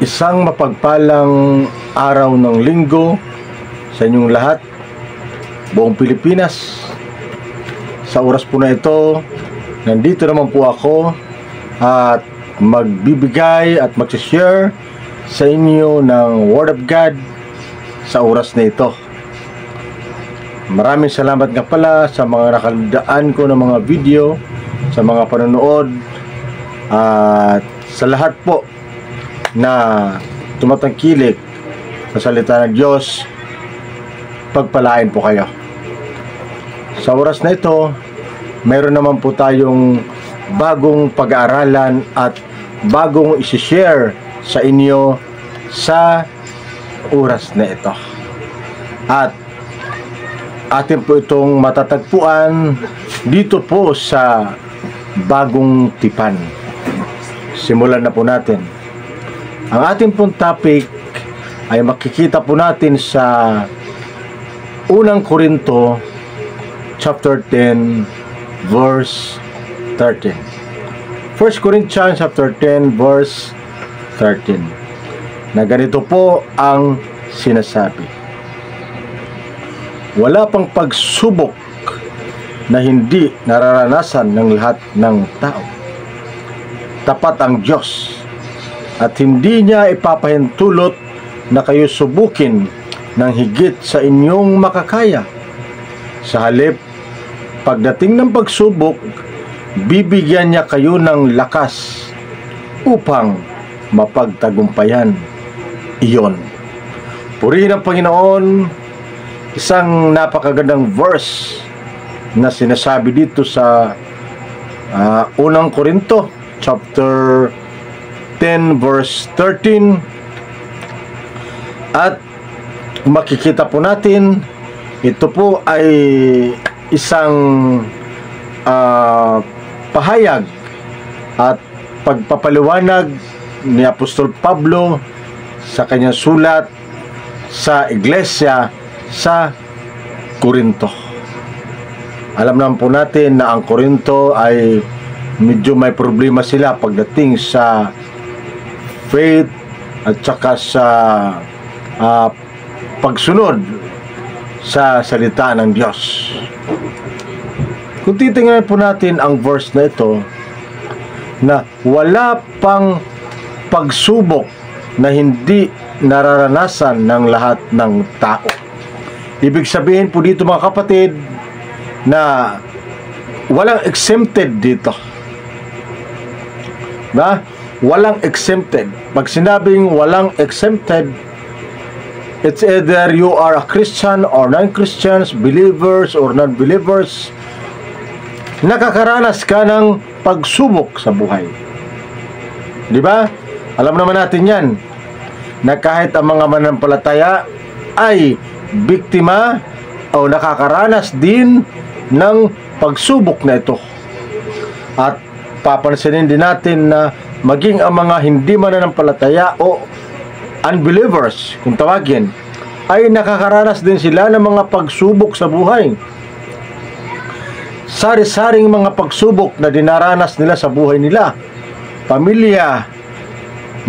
Isang mapagpalang araw ng linggo sa inyong lahat, buong Pilipinas. Sa oras po na ito, nandito naman po ako at magbibigay at mag-share sa inyo ng Word of God sa oras na ito. Maraming salamat nga pala sa mga nakaldaan ko ng mga video, sa mga panonood, at sa lahat po na tumatangkilik sa salita ng Diyos. Pagpalain po kayo. Sa oras na ito, mayroon naman po tayong bagong pag-aaralan at bagong isi-share sa inyo sa oras na ito. At atin po itong matatagpuan dito po sa Bagong Tipan. Simulan na po natin. Ang ating pong topic ay makikita po natin sa unang Korinto chapter 10 verse 13. 1 Corinthians chapter 10 verse 13. Na ganito po ang sinasabi: wala pang pagsubok na hindi nararanasan ng lahat ng tao. Tapat ang Diyos at hindi niya ipapahintulot na kayo subukin ng higit sa inyong makakaya. Sa halip, pagdating ng pagsubok, bibigyan niya kayo ng lakas upang mapagtagumpayan iyon. Purihin ang Panginoon. Isang napakagandang verse na sinasabi dito sa unang Korinto chapter 10 verse 13. At makikita po natin, ito po ay isang pahayag at pagpapaliwanag ni Apostol Pablo sa kanyang sulat sa iglesia sa Korinto. Alam naman po natin na ang Korinto ay medyo may problema sila pagdating sa faith at saka sa pagsunod sa salita ng Diyos. Kung titingnan po natin ang verse na ito, na wala pang pagsubok na hindi nararanasan ng lahat ng tao. Ibig sabihin po dito mga kapatid na walang exempted dito. Walang exempted. Pag sinabing walang exempted, it's either you are a Christian or non-Christians, believers or non-believers, nakakaranas ka ng pagsubok sa buhay. Di ba? Alam naman natin yan, na kahit ang mga mananampalataya ay biktima o nakakaranas din ng pagsubok na ito. At papansinin din natin na maging ang mga hindi mananampalataya o unbelievers, kung tawagin, ay nakakaranas din sila ng mga pagsubok sa buhay. Sari-saring mga pagsubok na dinaranas nila sa buhay nila. Pamilya,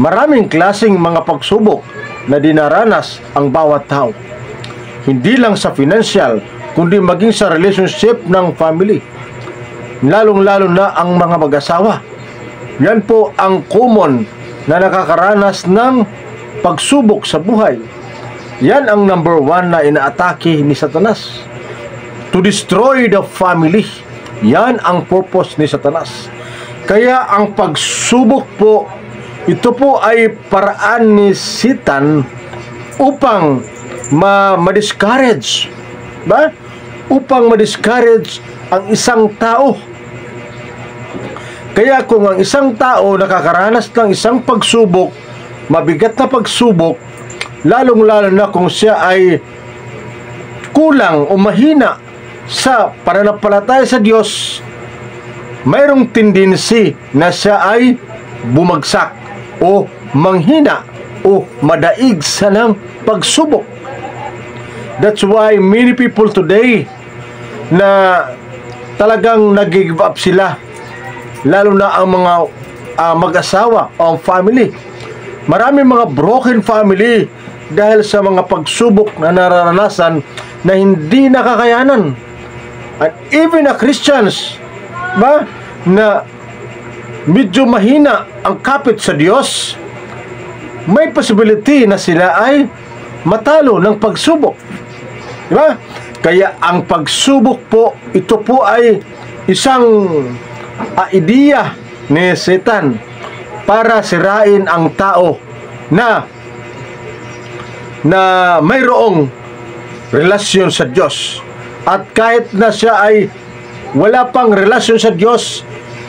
maraming klaseng mga pagsubok na dinaranas ang bawat tao. Hindi lang sa financial, kundi maging sa relationship ng family. Lalong-lalo na ang mga mag-asawa. Yan po ang common na nakakaranas ng pagsubok sa buhay. Yan ang number one na inaatake ni Satanas. To destroy the family. Yan ang purpose ni Satanas. Kaya ang pagsubok po, ito po ay paraan ni Satan upang ma-discourage. Upang ma-discourage ang isang tao. Kaya kung ang isang tao nakakaranas ng isang pagsubok, mabigat na pagsubok, lalong-lalo na kung siya ay kulang o mahina sa pananampalataya sa Diyos, mayroong tendency na siya ay bumagsak o manghina o madaig sa ng pagsubok. That's why many people today na talagang nag-give up sila, lalo na ang mga mag-asawa o family, Maraming mga broken family dahil sa mga pagsubok na nararanasan na hindi nakakayanan. And even na Christians, ba, na medyo mahina ang kapit sa Diyos, may possibility na sila ay matalo ng pagsubok. Diba? Kaya ang pagsubok po, ito po ay isang idea ni Satan para sirain ang tao na mayroong relasyon sa Diyos. At kahit na siya ay wala pang relasyon sa Diyos,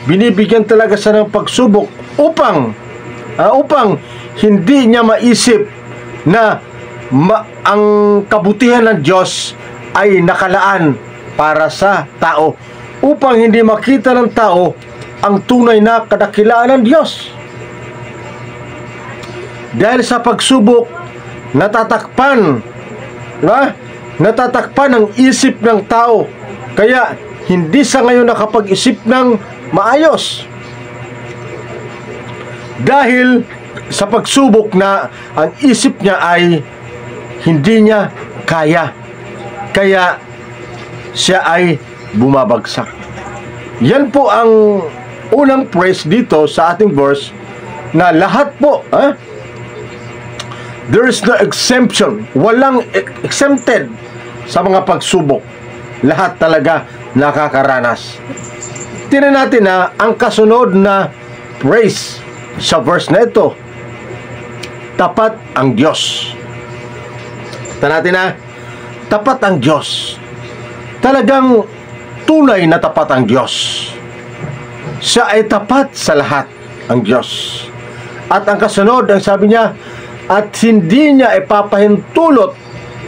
binibigyan talaga siya ng pagsubok upang hindi niya maisip na ang kabutihan ng Diyos ay nakalaan para sa tao, upang hindi makita ng tao ang tunay na kadakilaan ng Diyos. Dahil sa pagsubok, natatakpan, diba? Natatakpan ang isip ng tao, kaya hindi sa ngayon nakapag-isip ng maayos. Dahil sa pagsubok na ang isip niya ay hindi niya kaya, kaya siya ay bumabagsak. Yan po ang unang phrase dito sa ating verse, na lahat po, there is no exemption, walang exempted sa mga pagsubok. Lahat talaga nakakaranas. Tingnan natin na ang kasunod na phrase sa verse na ito, tapat ang Diyos. Tingnan natin na tapat ang Diyos. Talagang tunay na tapat ang Diyos. Siya ay tapat sa lahat, ang Diyos. At ang kasunod, ang sabi niya, at hindi niya ipapahintulot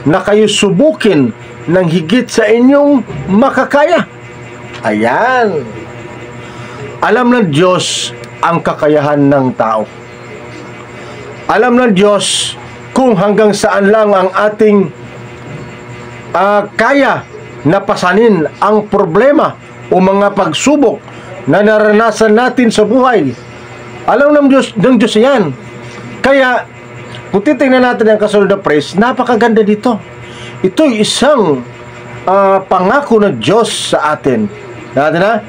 na kayo subukin ng higit sa inyong makakaya. Ayan. Alam ng Diyos ang kakayahan ng tao. Alam ng Diyos kung hanggang saan lang ang ating kaya na pasanin ang problema o mga pagsubok na naranasan natin sa buhay. Alam ng Diyos yan. Kaya kung titingnan natin ang kasunod na phrase, napakaganda dito. Ito'y isang pangako ng Diyos sa atin. Natin na?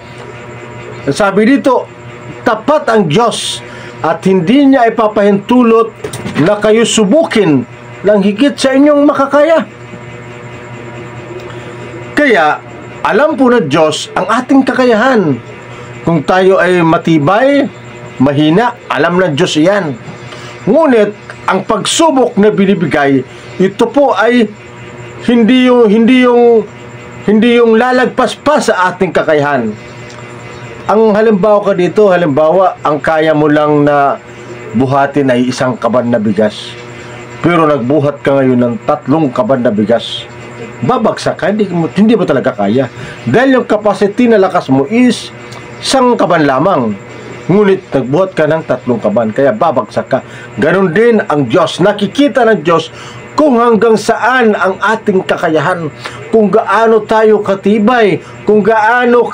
Sabi dito, tapat ang Diyos at hindi niya ipapahintulot na kayo subukin ng higit sa inyong makakaya. Kaya, alam po ng Diyos ang ating kakayahan. Kung tayo ay matibay, mahina, alam ng Diyos yan. Ngunit, ang pagsubok na binibigay, ito po ay hindi yung lalagpas pa sa ating kakayahan. Ang halimbawa ka dito, ang kaya mo lang na buhatin ay isang kaban na bigas. Pero nagbuhat ka ngayon ng 3 kaban na bigas. Babagsak ka, hindi mo talaga kaya. Dahil yung capacity na lakas mo is 1 kaban lamang. Ngunit nagbuhat ka ng 3 kaban, kaya babagsak ka. Ganon din ang Diyos. Nakikita ng Diyos kung hanggang saan ang ating kakayahan, kung gaano tayo katibay, kung gaano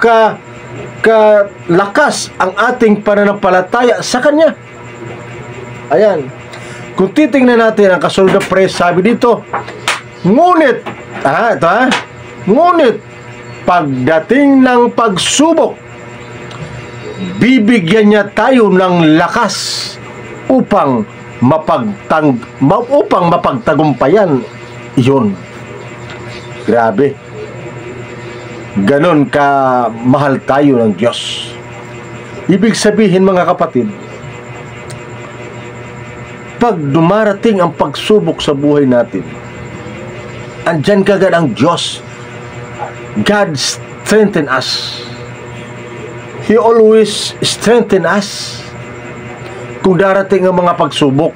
lakas ang ating pananampalataya sa Kanya. Ayan. Kung titingnan natin ang kasunod na phrase, sabi dito, ngunit, ngunit, pagdating ng pagsubok, bibigyan niya tayo ng lakas upang mapagtagumpayan iyon. Grabe. Ganon ka mahal tayo ng Diyos. Ibig sabihin, mga kapatid, pag dumarating ang pagsubok sa buhay natin, andyan kagad ang Diyos. God strengthen us. He always strengthen us. Kung darating ang mga pagsubok,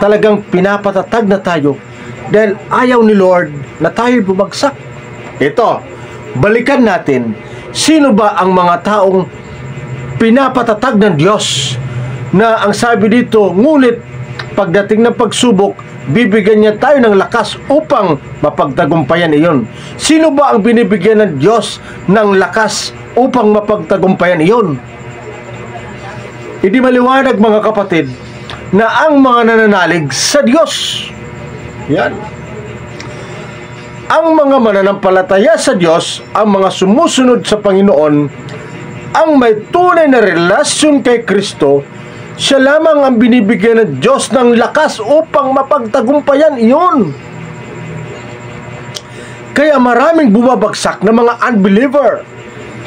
talagang pinapatatag na tayo dahil ayaw ni Lord na tayo bumagsak. Ito, balikan natin, sino ba ang mga taong pinapatatag ng Diyos na ang sabi dito, ngunit pagdating ng pagsubok, bibigyan niya tayo ng lakas upang mapagtagumpayan iyon. Sino ba ang binibigyan ng Diyos ng lakas upang mapagtagumpayan iyon? Hindi maliwanag, mga kapatid, na ang mga nananalig sa Diyos. Yan. Ang mga mananampalataya sa Diyos, ang mga sumusunod sa Panginoon, ang may tunay na relasyon kay Kristo, siya lamang ang binibigyan ng Diyos ng lakas upang mapagtagumpayan iyon. Kaya maraming bumabagsak na mga unbeliever.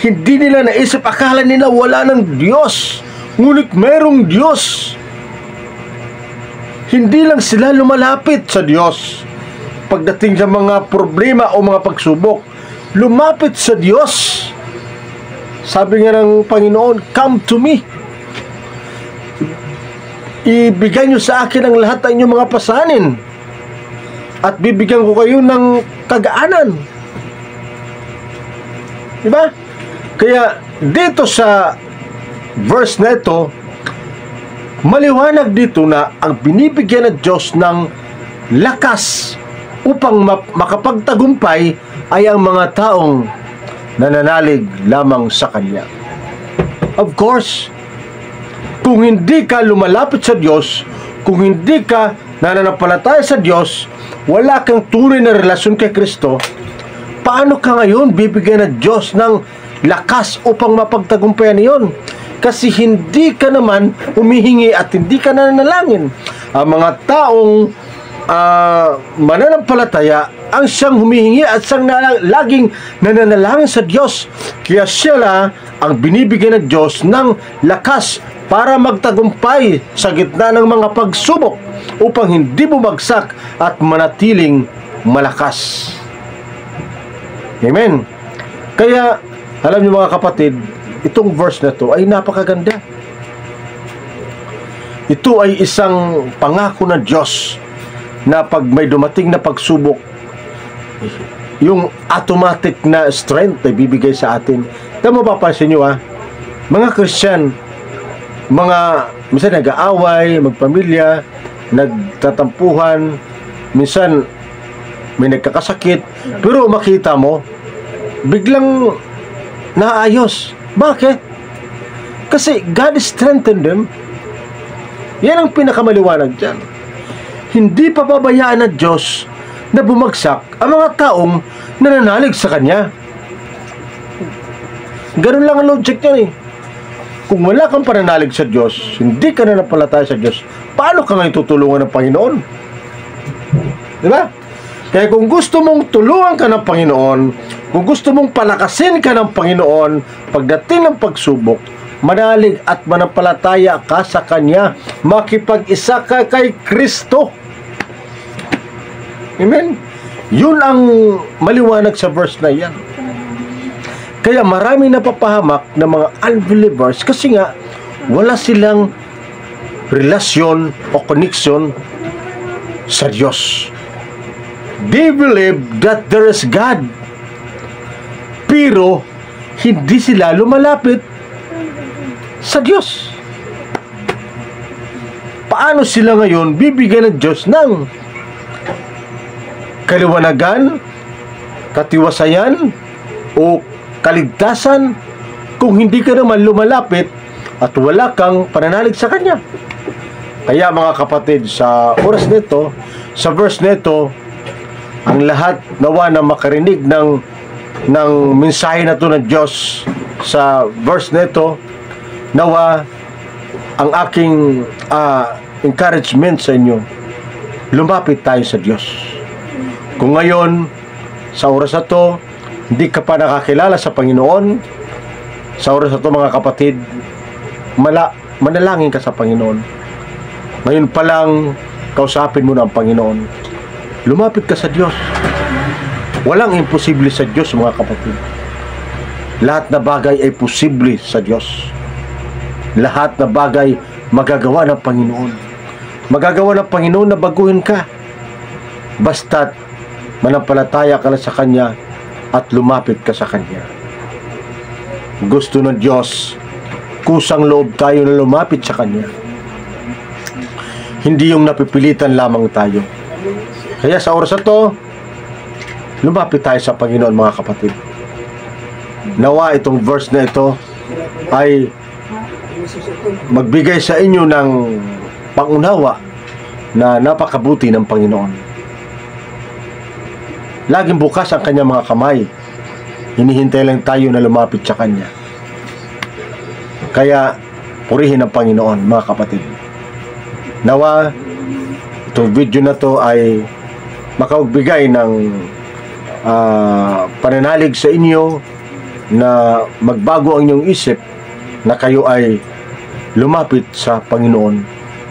Hindi nila naisip, akala nila wala ng Diyos, ngunit mayroong Diyos. Hindi lang sila lumalapit sa Diyos pagdating sa mga problema o mga pagsubok. Lumapit sa Diyos. Sabi nga ng Panginoon, come to me. Ibigay nyo sa akin ang lahat ng inyong mga pasanin at bibigyan ko kayo ng kagaanan. Diba? Kaya dito sa verse na ito, maliwanag dito na ang binibigyan ng Diyos ng lakas upang makapagtagumpay ay ang mga taong nananalig lamang sa Kanya. Of course, kung hindi ka lumalapit sa Diyos, kung hindi ka nananampalataya sa Diyos, wala kang tunay na relasyon kay Kristo, paano ka ngayon bibigyan ng Diyos ng lakas upang mapagtagumpayan iyon? Kasi hindi ka naman humihingi at hindi ka nananalangin. Ang mga taong mananampalataya ang siyang humihingi at siyang laging nananalangin sa Diyos. Kaya sila ang binibigyan ng Diyos ng lakas para magtagumpay sa gitna ng mga pagsubok upang hindi bumagsak at manatiling malakas. Amen. Kaya, alam niyo mga kapatid, itong verse na to ay napakaganda. Ito ay isang pangako ng Diyos na pag may dumating na pagsubok, yung automatic na strength ay bibigay sa atin. Kaya mapapansin nyo mga Christian, minsan nag-aaway, magpamilya, nagtatampuhan, minsan may nagkakasakit, pero makita mo, biglang naayos. Bakit? Kasi God strengthened them. Yan ang pinakamaliwanag dyan. Hindi pababayaan ng Diyos na bumagsak ang mga taong nananalig sa Kanya. Ganun lang ang logic yan Kung wala kang pananalig sa Diyos, hindi ka nananampalataya sa Diyos, paano ka ngayon tutulungan ng Panginoon? Diba? Kaya kung gusto mong tulungan ka ng Panginoon, kung gusto mong palakasin ka ng Panginoon, pagdating ng pagsubok, manalig at manampalataya ka sa Kanya, makipag-isa ka kay Kristo. Amen? Yun ang maliwanag sa verse na yan. Kaya marami napapahamak ng mga unbelievers kasi nga wala silang relasyon o connection sa Diyos. They believe that there is God, pero hindi sila lumalapit sa Diyos. Paano sila ngayon bibigyan ng Diyos ng kaliwanagan, katiwasayan, o kaligtasan kung hindi ka naman lumalapit at wala kang pananalig sa Kanya? Kaya mga kapatid, sa oras nito, sa verse nito, ang lahat nawa na makarinig ng mensahe na to ng Diyos sa verse nito, nawa ang aking encouragement sa inyo, lumapit tayo sa Diyos. Kung ngayon, sa oras na to, hindi ka pa nakakilala sa Panginoon, sa oras na to mga kapatid, manalangin ka sa Panginoon. Ngayon pa lang, kausapin mo na ang Panginoon. Lumapit ka sa Diyos. Walang imposible sa Diyos mga kapatid. Lahat na bagay ay posible sa Diyos. Lahat na bagay magagawa ng Panginoon. Magagawa ng Panginoon na baguhin ka. Basta't manampalataya ka na sa Kanya at lumapit ka sa Kanya. Gusto ng Diyos, kusang loob tayo na lumapit sa Kanya. Hindi yung napipilitan lamang tayo. Kaya sa oras na to, lumapit tayo sa Panginoon mga kapatid. Nawa itong verse na ito ay magbigay sa inyo ng pangunawa na napakabuti ng Panginoon. Laging bukas ang kanyang mga kamay. Hinihintay lang tayo na lumapit sa kanya. Kaya purihin ang Panginoon, mga kapatid. Nawa itong video na to ay makaugbigay ng pananalig sa inyo na magbago ang inyong isip, na kayo ay lumapit sa Panginoon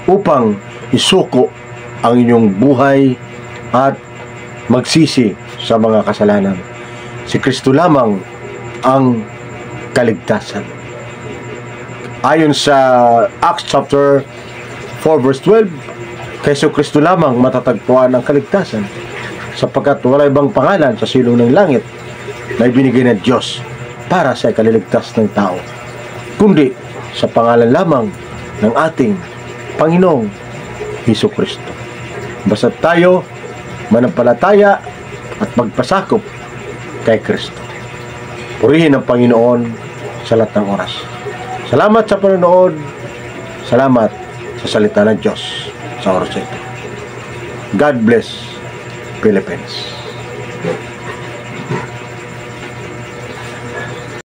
upang isuko ang inyong buhay at magsisi sa mga kasalanan. Si Kristo lamang ang kaligtasan. Ayon sa Acts chapter 4 verse 12, kay Jesu Kristo lamang matatagpuan ang kaligtasan, sapagkat wala ibang pangalan sa silong ng langit na ibinigay ng Diyos para sa ikaliligtas ng tao, kundi sa pangalan lamang ng ating Panginoong Hesus Kristo. Basta tayo manampalataya at magpasakop kay Kristo. Purihin ang Panginoon sa lahat ng oras. Salamat sa panonood. Salamat sa salita ng Diyos sa oras ito. God bless Philippines.